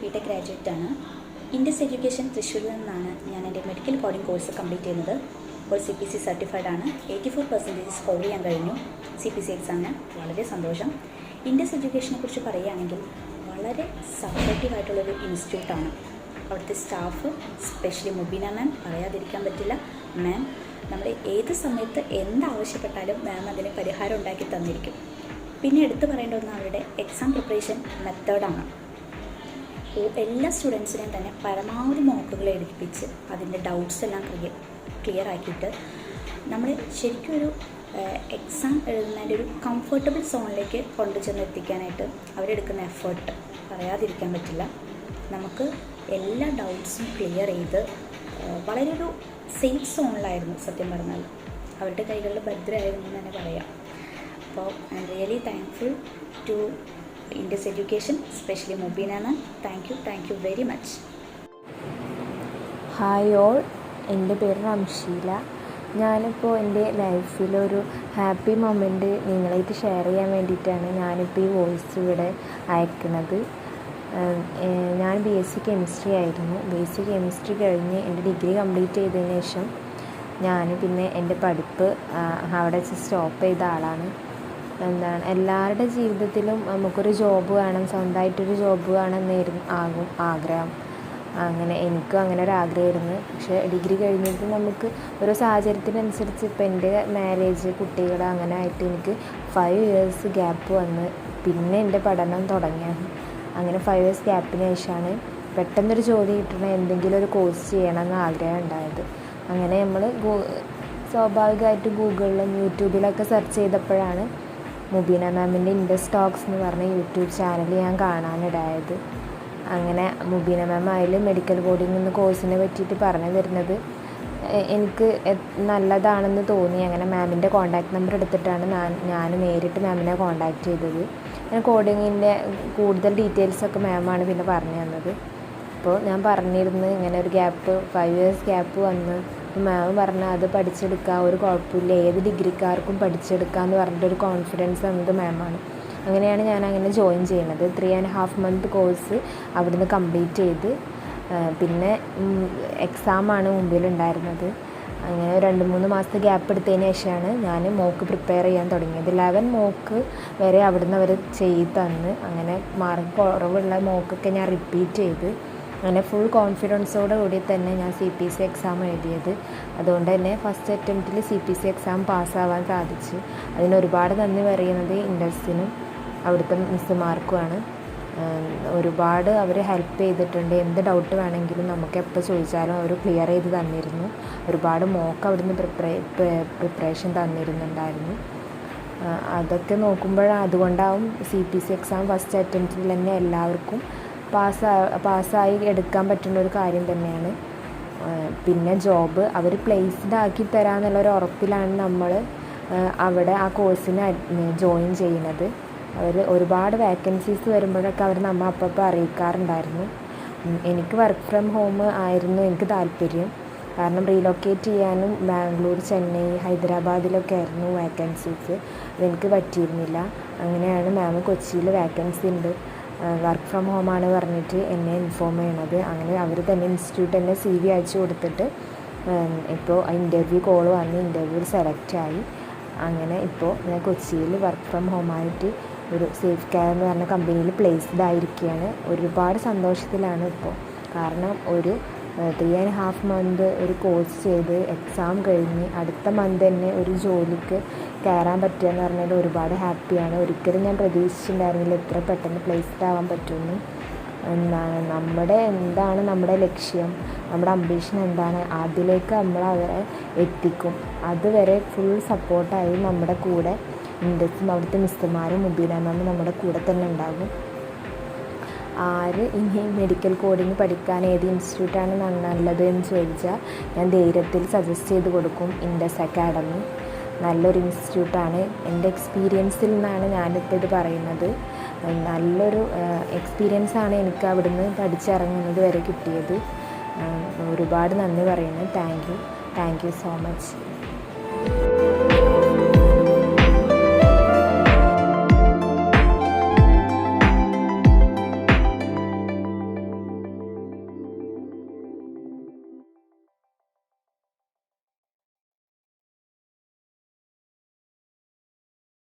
BTech graduate ആണ്. Indus education തൃശ്ശൂരിൽ നിന്നാണ് ഞാൻ എൻ്റെ മെഡിക്കൽ കോഡിംഗ് കോഴ്സ് കംപ്ലീറ്റ് ചെയ്യുന്നത്. ഇപ്പോൾ CPC സർട്ടിഫൈഡ് ആണ്. 84% സ്കോർ ചെയ്യാൻ കഴിഞ്ഞു CPC എക്സാമിന്. വളരെ സന്തോഷം. ഇൻഡസ് എഡ്യൂക്കേഷനെ കുറിച്ച് പറയുകയാണെങ്കിൽ വളരെ സപ്പോർട്ടീവായിട്ടുള്ളൊരു ഇൻസ്റ്റിറ്റ്യൂട്ടാണ്. അവിടുത്തെ സ്റ്റാഫ്, സ്പെഷ്യലി മുബീന മാം, പറയാതിരിക്കാൻ പറ്റില്ല. മാം നമ്മൾ ഏത് സമയത്ത് എന്താവശ്യപ്പെട്ടാലും മാം അതിന് പരിഹാരം ഉണ്ടാക്കി തന്നിരിക്കും. പിന്നെ എടുത്തു പറയേണ്ട ഒന്ന് അവരുടെ എക്സാം പ്രിപ്പറേഷൻ മെത്തേഡാണ്. എല്ലാ സ്റ്റുഡൻസിനെയും തന്നെ പരമാവധി മോക്കുകൾ എടുപ്പിച്ച് അതിൻ്റെ ഡൗട്ട്സ് എല്ലാം ക്ലിയർ ആക്കിയിട്ട് നമ്മൾ ശരിക്കും ഒരു എക്സാം എഴുതുന്നതിൻ്റെ ഒരു കംഫർട്ടബിൾ സോണിലേക്ക് കൊണ്ടുചെന്ന് എത്തിക്കാനായിട്ട് അവരെടുക്കുന്ന എഫേർട്ട് പറയാതിരിക്കാൻ പറ്റില്ല. നമുക്ക് എല്ലാ ഡൗട്ട്സും ക്ലിയർ ചെയ്ത് വളരെ ഒരു സേഫ് സോണിലായിരുന്നു സത്യം പറഞ്ഞാൽ. അവരുടെ കൈകളിൽ ഭദ്രമായിരുന്നു എന്ന് തന്നെ പറയാം. അപ്പോൾ I am really thankful to Indus Education, especially Mubina ma'am. Thank you very much. Hi all, എൻ്റെ പേര് റംഷീല. ഞാനിപ്പോൾ എൻ്റെ ലൈഫിലൊരു ഹാപ്പി മൊമെൻറ്റ് നിങ്ങളായിട്ട് ഷെയർ ചെയ്യാൻ വേണ്ടിയിട്ടാണ് ഞാനിപ്പോൾ ഈ വോയിസ് ഇവിടെ അയക്കുന്നത്. ഞാൻ BSc കെമിസ്ട്രി ആയിരുന്നു. BSc കെമിസ്ട്രി കഴിഞ്ഞ് എൻ്റെ ഡിഗ്രി കംപ്ലീറ്റ് ചെയ്തതിന് ശേഷം ഞാൻ പിന്നെ എൻ്റെ പഠിപ്പ് അവിടെ വെച്ച് സ്റ്റോപ്പ് ചെയ്ത ആളാണ്. എല്ലാവരുടെ ജീവിതത്തിലും നമുക്കൊരു ജോബ് വേണം, സ്വന്തമായിട്ടൊരു ജോബ് വേണമെന്നായിരുന്നു ആഗ്രഹം. അങ്ങനെ എനിക്കും അങ്ങനെ ഒരു ആഗ്രഹമായിരുന്നു. പക്ഷേ ഡിഗ്രി കഴിഞ്ഞിട്ട് നമുക്ക് ഓരോ സാഹചര്യത്തിനനുസരിച്ച് ഇപ്പോൾ എൻ്റെ മാരേജ്, കുട്ടികൾ അങ്ങനെ ആയിട്ട് എനിക്ക് 5 years ഗ്യാപ്പ് വന്ന് പിന്നെ എൻ്റെ പഠനം തുടങ്ങിയത്. അങ്ങനെ 5 years ഗ്യാപ്പിന് ശേഷമാണ് പെട്ടെന്നൊരു ജോലി കിട്ടണ എന്തെങ്കിലും ഒരു കോഴ്സ് ചെയ്യണമെന്ന് ആഗ്രഹം ഉണ്ടായത്. അങ്ങനെ നമ്മൾ സ്വാഭാവികമായിട്ട് ഗൂഗിളിലും യൂട്യൂബിലൊക്കെ സെർച്ച് ചെയ്തപ്പോഴാണ് മുബീന മാമിൻ്റെ ഇൻഡസ് ടോക്സ് എന്ന് പറഞ്ഞ യൂട്യൂബ് ചാനൽ ഞാൻ കാണാനിടയായത്. അങ്ങനെ മുബീന മാം അതിൽ മെഡിക്കൽ കോഡിംഗ് എന്ന കോഴ്സിനെ പറ്റിയിട്ട് പറഞ്ഞു തരുന്നത് എനിക്ക് നല്ലതാണെന്ന് തോന്നി. അങ്ങനെ മാമിൻ്റെ കോൺടാക്റ്റ് നമ്പർ എടുത്തിട്ടാണ് ഞാൻ നേരിട്ട് മാമിനെ കോൺടാക്റ്റ് ചെയ്തത്. അങ്ങനെ കോഡിങ്ങിൻ്റെ കൂടുതൽ ഡീറ്റെയിൽസൊക്കെ മാമാണ് പിന്നെ പറഞ്ഞു തന്നത്. അപ്പോൾ ഞാൻ പറഞ്ഞിരുന്നു ഇങ്ങനെ ഒരു 5 years ഗ്യാപ്പ് വന്ന്. മാം പറഞ്ഞാൽ അത് പഠിച്ചെടുക്കാം, ഒരു കുഴപ്പമില്ല, ഏത് ഡിഗ്രിക്കാർക്കും പഠിച്ചെടുക്കാം എന്ന് പറഞ്ഞിട്ടൊരു കോൺഫിഡൻസ് തന്നത് മാമാണ്. അങ്ങനെയാണ് ഞാൻ അങ്ങനെ ജോയിൻ ചെയ്യുന്നത്. 3.5 month കോഴ്സ് അവിടുന്ന് കംപ്ലീറ്റ് ചെയ്ത് പിന്നെ എക്സാമാണ് മുമ്പിലുണ്ടായിരുന്നത്. അങ്ങനെ 2-3 മാസത്തെ ഗ്യാപ്പ് എടുത്തതിന് ശേഷമാണ് ഞാൻ മോക്ക് പ്രിപ്പയർ ചെയ്യാൻ തുടങ്ങിയത്. 11 മോക്ക് വരെ അവിടുന്ന് അവർ ചെയ്ത് തന്ന്. അങ്ങനെ മാർക്ക് കുറവുള്ള മോക്കൊക്കെ ഞാൻ റിപ്പീറ്റ് ചെയ്ത് അങ്ങനെ ഫുൾ കോൺഫിഡൻസോടെ കൂടി തന്നെ ഞാൻ CPC എക്സാം എഴുതിയത്. അതുകൊണ്ട് തന്നെ ഫസ്റ്റ് അറ്റംപ്റ്റിൽ CPC എക്സാം പാസ്സാവാൻ സാധിച്ചു. അതിന് ഒരുപാട് നന്ദി പറയുന്നത് ഇൻഡസിനും അവിടുത്തെ മിസ്സുമാർക്കുമാണ്. ഒരുപാട് അവർ ഹെൽപ്പ് ചെയ്തിട്ടുണ്ട്. എന്ത് ഡൗട്ട് വേണമെങ്കിലും നമുക്ക് എപ്പോൾ ചോദിച്ചാലും അവർ ക്ലിയർ ചെയ്ത് തന്നിരുന്നു. ഒരുപാട് മോക്ക് അവിടുന്ന് പ്രിപ്പറേഷൻ തന്നിരുന്നുണ്ടായിരുന്നു. അതൊക്കെ അതുകൊണ്ടാവും CPC എക്സാം ഫസ്റ്റ് അറ്റംപ്റ്റിൽ തന്നെ എല്ലാവർക്കും പാസ്സായി എടുക്കാൻ പറ്റുന്ന ഒരു കാര്യം തന്നെയാണ്. പിന്നെ ജോബ് അവർ പ്ലേസ്ഡ് ആക്കി തരാമെന്നുള്ളൊരു ഉറപ്പിലാണ് നമ്മൾ അവിടെ ആ കോഴ്സിന് ജോയിൻ ചെയ്യുന്നത്. അവർ ഒരുപാട് വേക്കൻസീസ് വരുമ്പോഴൊക്കെ അവർ നമ്മൾ അപ്പോൾ അറിയിക്കാറുണ്ടായിരുന്നു. എനിക്ക് വർക്ക് ഫ്രം ഹോം ആയിരുന്നു എനിക്ക് താല്പര്യം. കാരണം റീലൊക്കേറ്റ് ചെയ്യാനും ബാംഗ്ലൂർ, ചെന്നൈ, ഹൈദരാബാദിലൊക്കെ ആയിരുന്നു വേക്കൻസീസ്. അതെനിക്ക് പറ്റിയിരുന്നില്ല. അങ്ങനെയാണ് മാം കൊച്ചിയിൽ വേക്കൻസി ഉണ്ട്, വർക്ക് ഫ്രം ഹോമാണ് പറഞ്ഞിട്ട് എന്നെ ഇൻഫോം ചെയ്യണത്. അങ്ങനെ അവർ തന്നെ ഇൻസ്റ്റിറ്റ്യൂട്ട് തന്നെ CV അയച്ചു കൊടുത്തിട്ട് ഇപ്പോൾ ഇൻ്റർവ്യൂ കോൾ വന്ന് ഇൻ്റർവ്യൂവിൽ സെലക്റ്റായി. അങ്ങനെ ഇപ്പോൾ ഞാൻ കൊച്ചിയിൽ വർക്ക് ഫ്രം ഹോമായിട്ട് ഒരു സേഫ് കെയർ എന്ന് പറഞ്ഞ കമ്പനിയിൽ പ്ലേസ്ഡ് ആയിരിക്കുകയാണ്. ഒരുപാട് സന്തോഷത്തിലാണ് ഇപ്പോൾ. കാരണം ഒരു 3.5 month ഒരു കോഴ്സ് ചെയ്ത് എക്സാം കഴിഞ്ഞ് അടുത്ത മന്ത് തന്നെ ഒരു ജോലിക്ക് കയറാൻ പറ്റുക എന്ന് പറഞ്ഞാൽ ഒരുപാട് ഹാപ്പിയാണ്. ഒരിക്കലും ഞാൻ പ്രതീക്ഷിച്ചിട്ടുണ്ടായിരുന്നില്ല ഇത്ര പെട്ടെന്ന് പ്ലേസ്ഡ് ആവാൻ പറ്റുമെന്ന്. എന്താണ് നമ്മുടെ ലക്ഷ്യം, നമ്മുടെ അംബീഷൻ എന്താണ്, അതിലേക്ക് നമ്മൾ അവരെ എത്തിക്കും. അതുവരെ ഫുൾ സപ്പോർട്ടായി നമ്മുടെ കൂടെ ഇൻഡസും അവിടുത്തെ മിസ്സുമാരും മുബീന മാമും നമ്മുടെ കൂടെ തന്നെ ഉണ്ടാകും. ആര് ഇനി മെഡിക്കൽ കോഡിങ് പഠിക്കാൻ ഏത് ഇൻസ്റ്റിറ്റ്യൂട്ടാണ് നല്ലത് എന്ന് ചോദിച്ചാൽ ഞാൻ ധൈര്യത്തിൽ സജസ്റ്റ് ചെയ്ത് കൊടുക്കും ഇൻഡസ് അക്കാഡമി. നല്ലൊരു ഇൻസ്റ്റിറ്റ്യൂട്ടാണ്. എൻ്റെ എക്സ്പീരിയൻസിൽ നിന്നാണ് ഞാനിപ്പോൾ ഇത് പറയുന്നത്. നല്ലൊരു എക്സ്പീരിയൻസാണ് എനിക്ക് അവിടുന്ന് പഠിച്ചിറങ്ങുന്നത് വരെ കിട്ടിയത്. ഒരുപാട് നന്ദി പറയുന്നു. Thank you so much.